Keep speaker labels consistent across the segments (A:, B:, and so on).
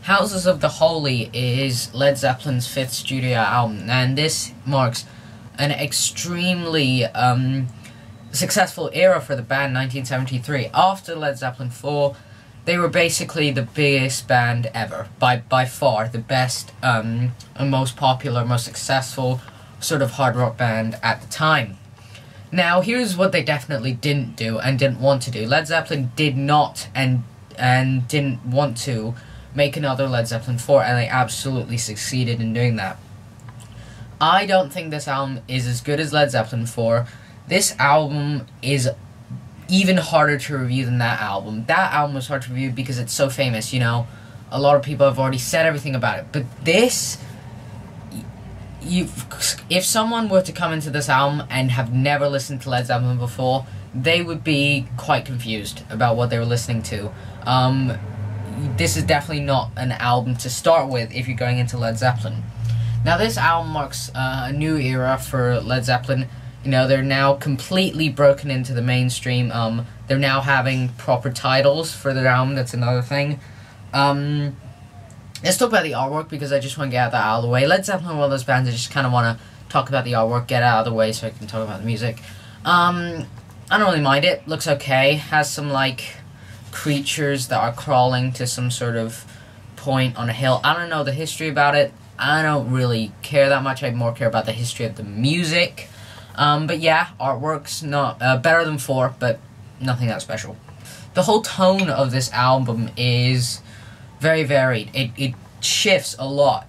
A: Houses of the Holy is Led Zeppelin's 5th studio album, and this marks an extremely successful era for the band, 1973. After Led Zeppelin IV, they were basically the biggest band ever, by far the best and most popular, most successful sort of hard rock band at the time. Now, here's what they definitely didn't do and didn't want to do. Led Zeppelin did not and didn't want to make another Led Zeppelin IV, and they absolutely succeeded in doing that. I don't think this album is as good as Led Zeppelin IV. This album is even harder to review than that album. That album was hard to review because it's so famous, you know. A lot of people have already said everything about it. But this, if someone were to come into this album and have never listened to Led Zeppelin before, they would be quite confused about what they were listening to. This is definitely not an album to start with if you're going into Led Zeppelin. Now, this album marks a new era for Led Zeppelin. You know, they're now completely broken into the mainstream. They're now having proper titles for their album. That's another thing. Let's talk about the artwork, because I just want to get that out of the way. Led Zeppelin are one of those bands I just kind of want to talk about the artwork, get it out of the way so I can talk about the music. I don't really mind it. Looks okay. Has some, like, creatures that are crawling to some sort of point on a hill. I don't know the history about it. I don't really care that much. I more care about the history of the music. But yeah, artwork's not better than 4, but nothing that special. The whole tone of this album is very varied. It shifts a lot.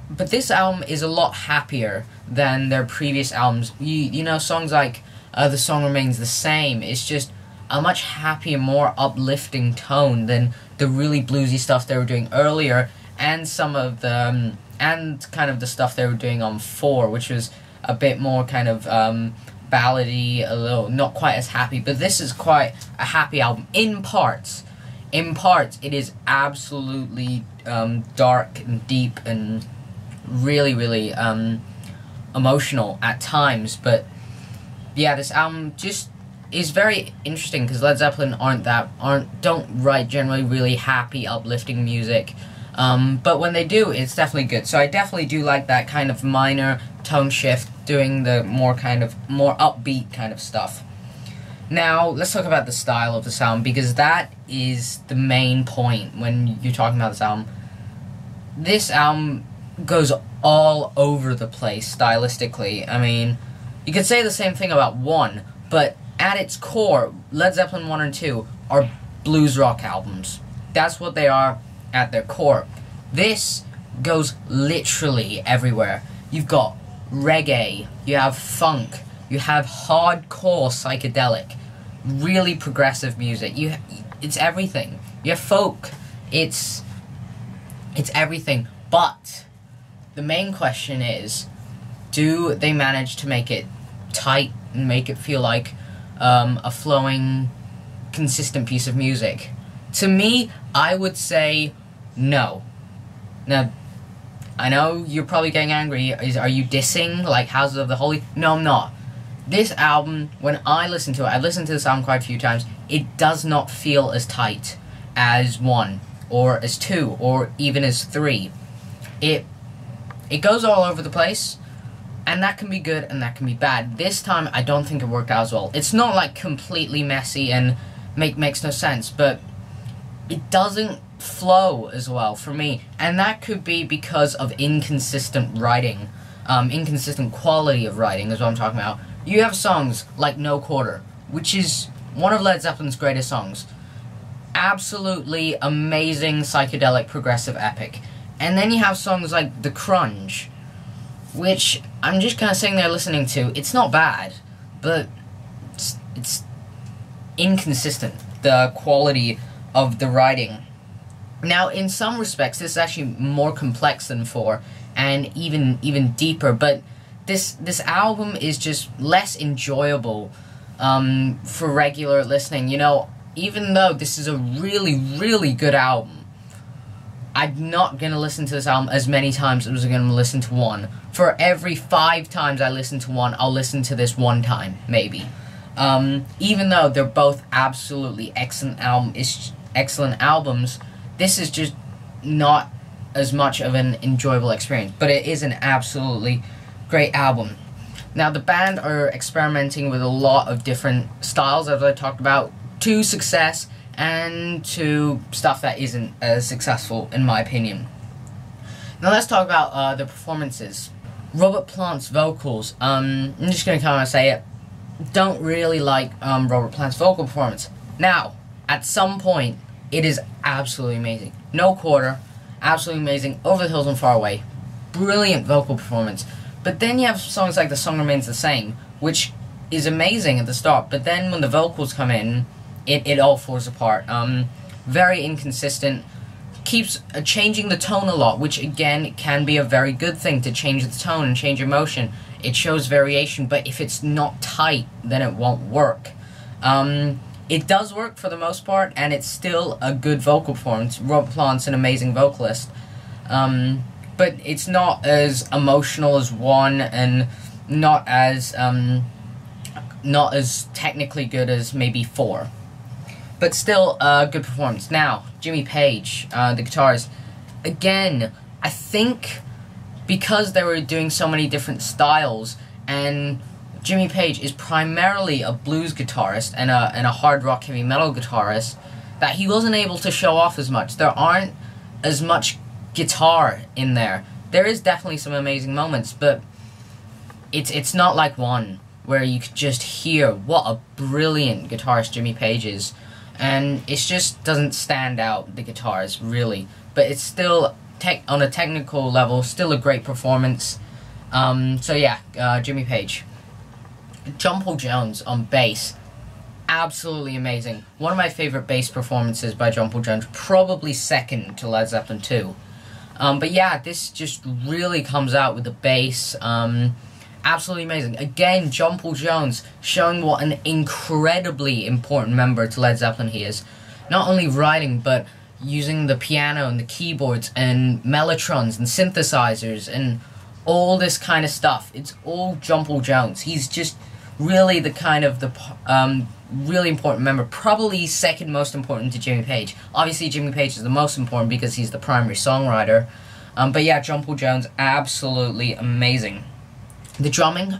A: But this album is a lot happier than their previous albums. You know, songs like The Song Remains the Same. It's just a much happier, more uplifting tone than the really bluesy stuff they were doing earlier, and some of the and kind of the stuff they were doing on 4, which was a bit more kind of ballady, a little not quite as happy. But this is quite a happy album in parts. In parts, it is absolutely dark and deep and really, really emotional at times. But yeah, this album just is very interesting because Led Zeppelin don't write generally really happy, uplifting music. But when they do, it's definitely good. So I definitely do like that kind of minor tone shift, doing the more upbeat kind of stuff. Now, let's talk about the style of this album, because that is the main point when you're talking about this album. This album goes all over the place stylistically. I mean, you could say the same thing about 1, but at its core, Led Zeppelin 1 and 2 are blues rock albums. That's what they are at their core. This goes literally everywhere. You've got reggae, you have funk, you have hardcore psychedelic, really progressive music. It's everything. You have folk. It's everything. But the main question is, do they manage to make it tight and make it feel like a flowing, consistent piece of music? To me, I would say no. Now, I know you're probably getting angry. Are you dissing, like, Houses of the Holy? No, I'm not. This album, when I listen to it, I've listened to this album quite a few times, it does not feel as tight as 1, or as 2, or even as 3. It goes all over the place, and that can be good and that can be bad. This time, I don't think it worked out as well. It's not, like, completely messy and makes no sense, but it doesn't flow as well for me, and that could be because of inconsistent writing, inconsistent quality of writing is what I'm talking about. You have songs like No Quarter, which is one of Led Zeppelin's greatest songs. Absolutely amazing, psychedelic, progressive epic. And then you have songs like The Crunge, which I'm just kind of sitting there listening to. It's not bad, but it's inconsistent, the quality of the writing. Now, in some respects, this is actually more complex than 4, and even deeper, but this album is just less enjoyable for regular listening. You know, even though this is a really, really good album, I'm not going to listen to this album as many times as I'm going to listen to 1. For every 5 times I listen to 1, I'll listen to this 1 time, maybe. Even though they're both absolutely excellent albums, this is just not as much of an enjoyable experience, but it is an absolutely great album. Now, the band are experimenting with a lot of different styles, as I talked about, to success and to stuff that isn't as successful, in my opinion. Now, let's talk about the performances. Robert Plant's vocals, I'm just going to kind of say it, don't really like Robert Plant's vocal performance. Now, at some point, it is absolutely amazing. No Quarter, absolutely amazing. Over the Hills and Far Away, brilliant vocal performance. But then you have songs like The Song Remains the Same, which is amazing at the start, but then when the vocals come in, it all falls apart. Very inconsistent, keeps changing the tone a lot, which again can be a very good thing, to change the tone and change emotion. It shows variation, but if it's not tight, then it won't work. It does work for the most part, and it's still a good vocal performance. Robert Plant's an amazing vocalist. But it's not as emotional as one, and not as technically good as maybe 4. But still a good performance. Now, Jimmy Page, the guitarist, again, I think because they were doing so many different styles, and Jimmy Page is primarily a blues guitarist and a hard rock heavy metal guitarist, that he wasn't able to show off as much. There aren't as much guitar in there. There is definitely some amazing moments, but it's not like one where you could just hear what a brilliant guitarist Jimmy Page is, and it just doesn't stand out, the guitars, really. But it's still, on a technical level, still a great performance. So yeah, Jimmy Page. Jon Paul Jones on bass, absolutely amazing. One of my favorite bass performances by Jon Paul Jones, probably second to Led Zeppelin II. But yeah, this just really comes out with the bass. Absolutely amazing. Again, Jon Paul Jones showing what an incredibly important member to Led Zeppelin he is. Not only writing, but using the piano and the keyboards and mellotrons and synthesizers and all this kind of stuff. It's all Jon Paul Jones. He's just really the kind of really important member, probably second most important to Jimmy Page. Obviously, Jimmy Page is the most important because he's the primary songwriter. But yeah, Jon Paul Jones, absolutely amazing. The drumming,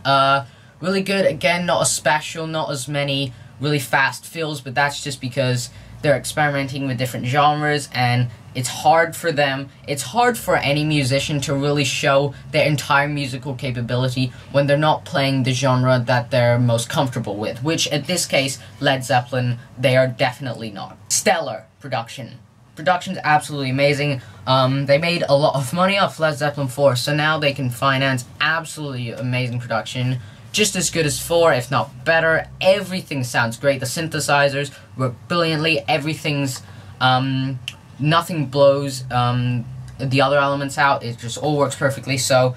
A: really good. Again, not as special, not as many really fast fills, but that's just because they're experimenting with different genres, and it's hard for them. It's hard for any musician to really show their entire musical capability when they're not playing the genre that they're most comfortable with, which at this case, Led Zeppelin, they are definitely not. Stellar production. Production's absolutely amazing. They made a lot of money off Led Zeppelin IV, so now they can finance absolutely amazing production. Just as good as 4, if not better. Everything sounds great. The synthesizers work brilliantly. Everything's, nothing blows the other elements out. It just all works perfectly. So,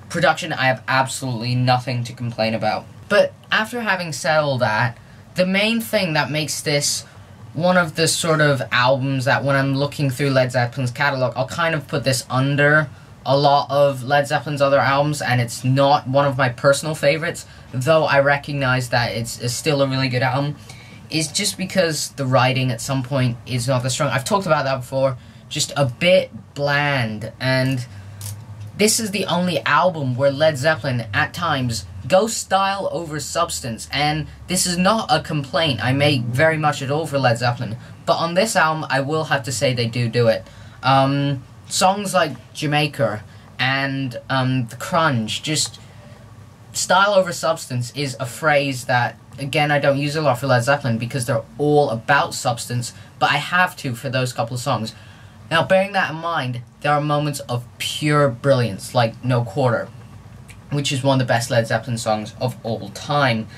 A: production, I have absolutely nothing to complain about. But after having said all that, the main thing that makes this one of the sort of albums that when I'm looking through Led Zeppelin's catalog, I'll kind of put this under a lot of Led Zeppelin's other albums, and it's not one of my personal favorites, though I recognize that it's still a really good album, is just because the writing at some point is not that strong. I've talked about that before, just a bit bland, and this is the only album where Led Zeppelin, at times, goes style over substance, and this is not a complaint. I make very much it all for Led Zeppelin, but on this album, I will have to say they do it. Songs like Mak'er and the Crunge, just style over substance is a phrase that, again, I don't use a lot for Led Zeppelin because they're all about substance, but I have to for those couple of songs. Now, bearing that in mind, there are moments of pure brilliance, like No Quarter, which is one of the best Led Zeppelin songs of all time.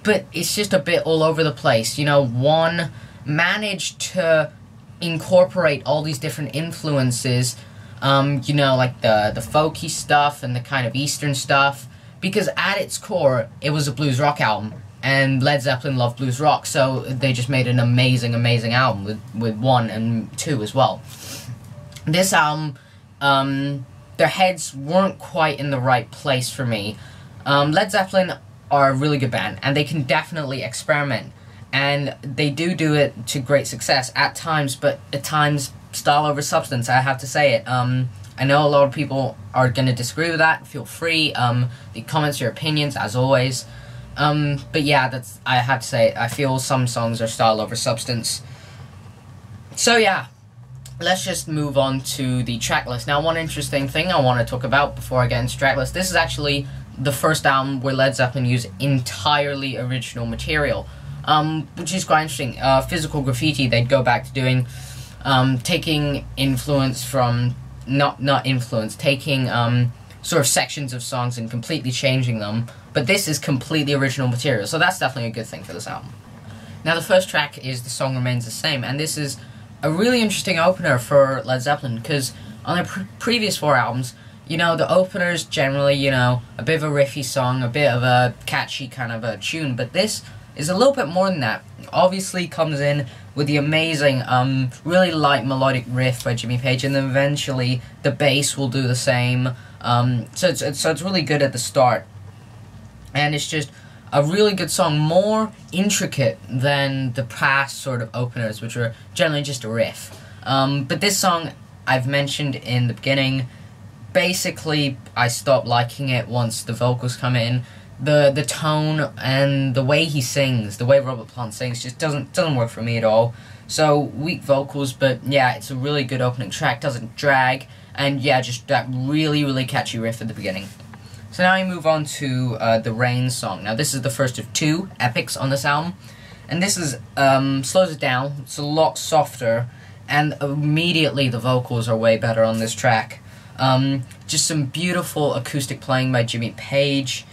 A: But it's just a bit all over the place. You know, one managed to incorporate all these different influences, you know, like the folky stuff and the kind of Eastern stuff, because at its core, it was a blues rock album, and Led Zeppelin loved blues rock, so they just made an amazing, amazing album with 1 and 2 as well. This album, their heads weren't quite in the right place for me. Led Zeppelin are a really good band, and they can definitely experiment, and they do it to great success at times, but at times style over substance, I have to say it. I know a lot of people are going to disagree with that. Feel free. The comments, your opinions, as always. But yeah, I have to say it. I feel some songs are style over substance. So yeah, let's just move on to the track list. Now, one interesting thing I want to talk about before I get into track list. This is actually the first album where Led Zeppelin used entirely original material, which is quite interesting. Physical Graffiti, they'd go back to doing, taking influence from, taking sort of sections of songs and completely changing them, but this is completely original material, so that's definitely a good thing for this album. Now, the first track is The Song Remains the Same, and this is a really interesting opener for Led Zeppelin, because on their previous 4 albums, you know, the opener's generally, you know, a bit of a riffy song, a bit of a catchy kind of a tune, but this is a little bit more than that. Obviously comes in with the amazing, really light melodic riff by Jimmy Page, and then eventually the bass will do the same. So it's really good at the start, and it's just a really good song, more intricate than the past sort of openers, which were generally just a riff. But this song, I've mentioned in the beginning, basically I stopped liking it once the vocals come in. The tone and the way he sings, the way Robert Plant sings, just doesn't work for me at all. So weak vocals, but yeah, it's a really good opening track, doesn't drag, and yeah, just that really catchy riff at the beginning. So now we move on to the Rain song. Now this is the first of 2 epics on this album, and this is slows it down. It's a lot softer, and immediately the vocals are way better on this track. Just some beautiful acoustic playing by Jimmy Page.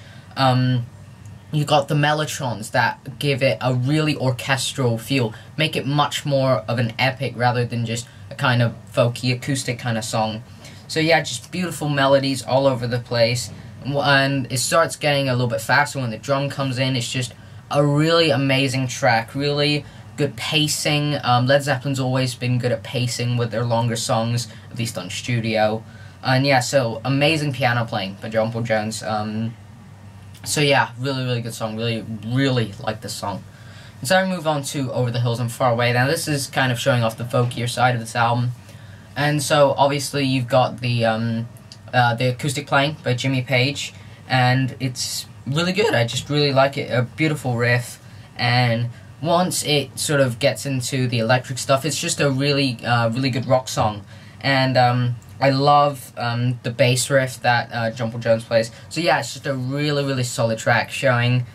A: You got the mellotrons that give it a really orchestral feel, make it much more of an epic rather than just a kind of folky acoustic kind of song. So yeah, just beautiful melodies all over the place, and it starts getting a little bit faster when the drum comes in. It's just a really amazing track, really good pacing. Led Zeppelin's always been good at pacing with their longer songs, at least on studio. And yeah, so amazing piano playing by Jon Paul Jones. So yeah, really good song. Really like this song. And so I move on to Over the Hills and Far Away. Now this is kind of showing off the folkier side of this album. And so obviously you've got the acoustic playing by Jimmy Page, and it's really good. I just really like it. A beautiful riff, and once it sort of gets into the electric stuff, it's just a really good rock song. And I love the bass riff that Jon Paul Jones plays. So yeah, it's just a really solid track, showing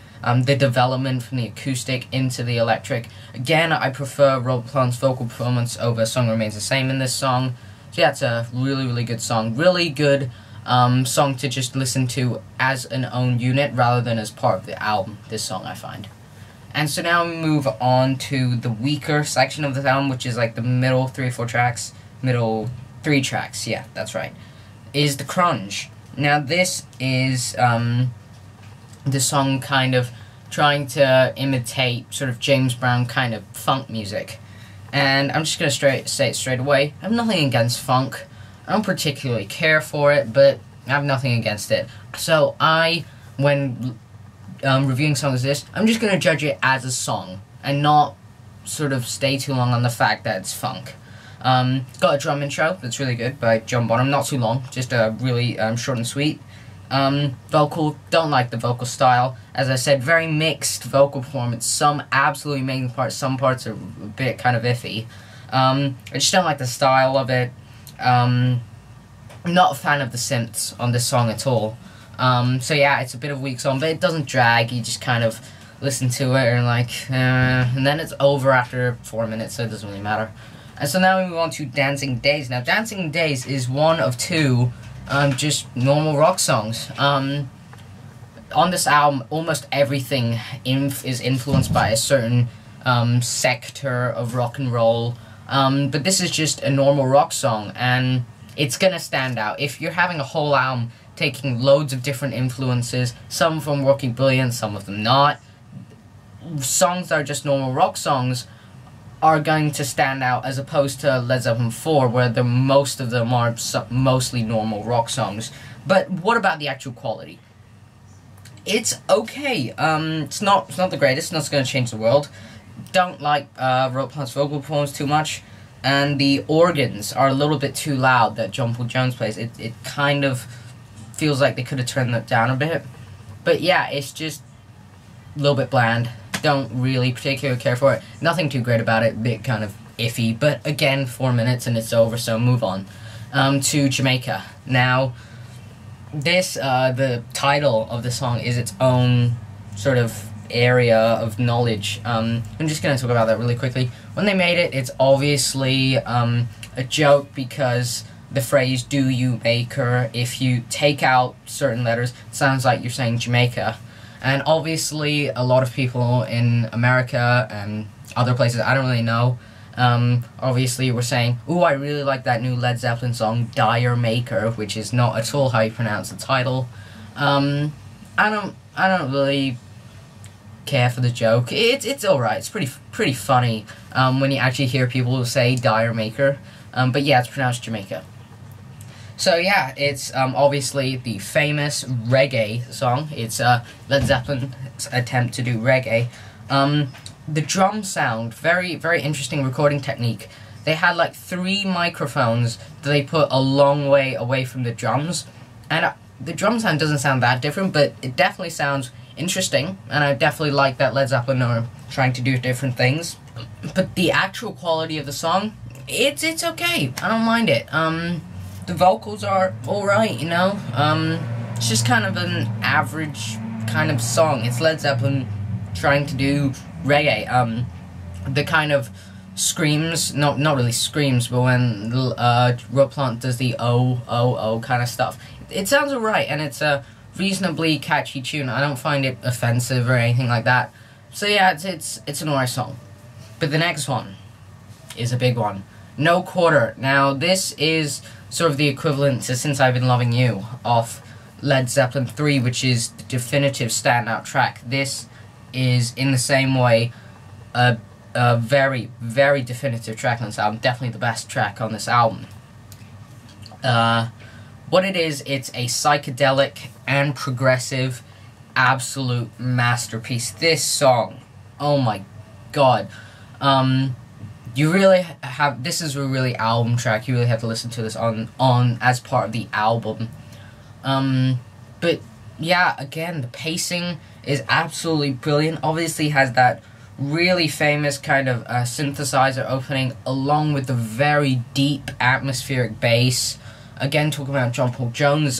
A: the development from the acoustic into the electric. Again, I prefer Robert Plant's vocal performance over Song Remains the Same in this song. So yeah, it's a really good song. Really good song to just listen to as an own unit rather than as part of the album, this song, I find. And so now we move on to the weaker section of this album, which is like the middle 3 or 4 tracks. Middle 3 tracks, yeah, that's right, is the Crunge. Now this is the song kind of trying to imitate sort of James Brown kind of funk music. And I'm just going to say it straight away, I have nothing against funk. I don't particularly care for it, but I have nothing against it. So when reviewing songs like this, I'm just going to judge it as a song, and not sort of stay too long on the fact that it's funk. Got a drum intro that's really good by John Bonham, not too long, just really short and sweet. Vocal, don't like the vocal style. As I said, very mixed vocal performance. Some absolutely amazing parts, some parts are a bit kind of iffy. I just don't like the style of it. I'm not a fan of the synths on this song at all. So yeah, it's a bit of a weak song, but it doesn't drag. You just kind of listen to it and like, and then it's over after 4 minutes, so it doesn't really matter. And so now we move on to Dancing Days. Now, Dancing Days is one of 2 just normal rock songs. On this album, almost everything is influenced by a certain sector of rock and roll. But this is just a normal rock song, and it's gonna stand out. If you're having a whole album taking loads of different influences, some of them working brilliant, some of them not, songs that are just normal rock songs are going to stand out, as opposed to Led Zeppelin IV, where most of them are mostly normal rock songs. But what about the actual quality? It's okay. It's not the greatest. It's not going to change the world. Don't like Robert Plant's vocal performance too much. and the organs are a little bit too loud that Jon Paul Jones plays. It kind of feels like they could have turned that down a bit. But yeah, it's just a little bit bland. Don't really particularly care for it. Nothing too great about it. Bit kind of iffy. But again, 4 minutes and it's over, so move on. To Jamaica. Now, this, the title of the song is its own sort of area of knowledge. I'm just going to talk about that really quickly. When they made it, it's obviously a joke because the phrase "do you Mak'er," if you take out certain letters, it sounds like you're saying Jamaica. And obviously a lot of people in America and other places, I don't really know, obviously were saying, "Ooh, I really like that new Led Zeppelin song, Dire Mak'er," which is not at all how you pronounce the title. I don't really care for the joke. It's alright. It's pretty funny when you actually hear people say Dire Mak'er. But yeah, it's pronounced Jamaica. So yeah, it's obviously the famous reggae song. It's Led Zeppelin's attempt to do reggae. The drum sound, very interesting recording technique. They had like 3 microphones that they put a long way away from the drums, and the drum sound doesn't sound that different, but it definitely sounds interesting, and I definitely like that Led Zeppelin are trying to do different things. But the actual quality of the song, it's okay. I don't mind it. The vocals are alright, you know. It's just kind of an average kind of song. It's Led Zeppelin trying to do reggae. The kind of screams, not really screams, but when Robert Plant does the oh kind of stuff, it sounds alright, and it's a reasonably catchy tune. I don't find it offensive or anything like that. So yeah, it's an alright song. But the next one is a big one. No Quarter. Now this is sort of the equivalent to Since I've Been Loving You off Led Zeppelin III, which is the definitive standout track. This is in the same way a very definitive track on this album. Definitely the best track on this album. What it is, it's a psychedelic and progressive absolute masterpiece. This song, oh my god. You really have, this is a really album track. You really have to listen to this on as part of the album. But yeah, again, the pacing is absolutely brilliant. Obviously has that really famous kind of synthesizer opening, along with the very deep atmospheric bass. Again, talking about Jon Paul Jones'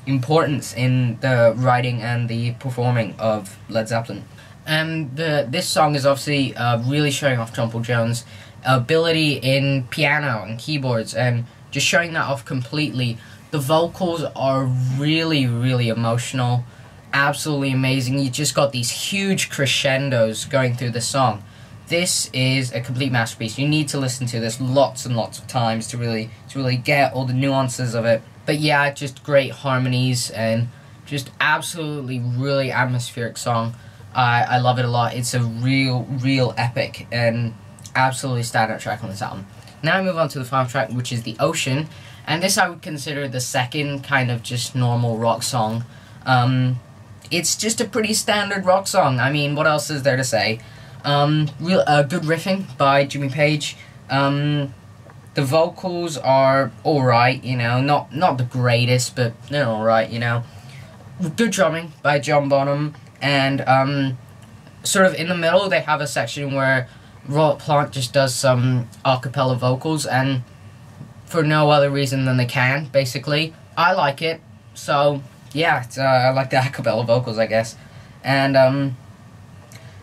A: importance in the writing and the performing of Led Zeppelin. And this song is obviously really showing off Jon Paul Jones' ability in piano and keyboards, and just showing that off completely. The vocals are really emotional, absolutely amazing. You just got these huge crescendos going through the song. This is a complete masterpiece. You need to listen to this lots and lots of times to really get all the nuances of it. But yeah, just great harmonies and just absolutely really atmospheric song. I love it a lot. It's a real epic and absolutely standout track on this album. Now I move on to the final track, which is The Ocean, and this I would consider the second kind of just normal rock song. It's just a pretty standard rock song. I mean, what else is there to say? Good riffing by Jimmy Page. The vocals are alright, you know, not the greatest, but they're alright, you know. Good drumming by John Bonham, and sort of in the middle they have a section where Robert Plant just does some a cappella vocals, and for no other reason than they can, basically. I like it, so yeah, I like the a cappella vocals, I guess. And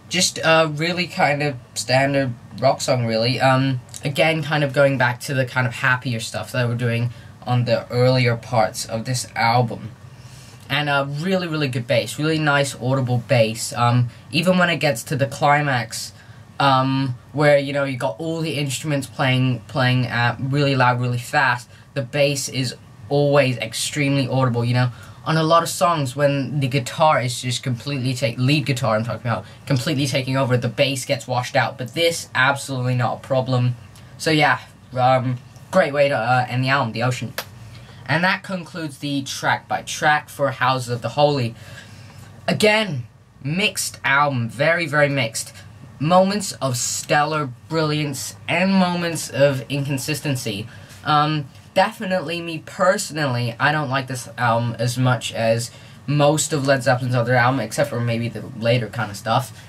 A: just a really kind of standard rock song, really. Again, kind of going back to the kind of happier stuff that we're doing on the earlier parts of this album. And a really good bass, really nice audible bass. Even when it gets to the climax, where, you know, you got all the instruments playing really loud, really fast, the bass is always extremely audible, you know. On a lot of songs, when the guitar is just completely lead guitar I'm talking about, completely taking over, the bass gets washed out, but this, absolutely not a problem. So yeah, great way to end the album, The Ocean. And that concludes the track by track for Houses of the Holy. Again, mixed album, very mixed. moments of stellar brilliance and moments of inconsistency. Definitely, me personally, I don't like this album as much as most of Led Zeppelin's other album, except for maybe the later kind of stuff.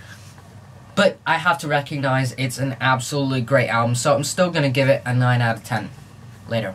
A: But I have to recognize it's an absolutely great album, so I'm still going to give it a 9 out of 10. Later.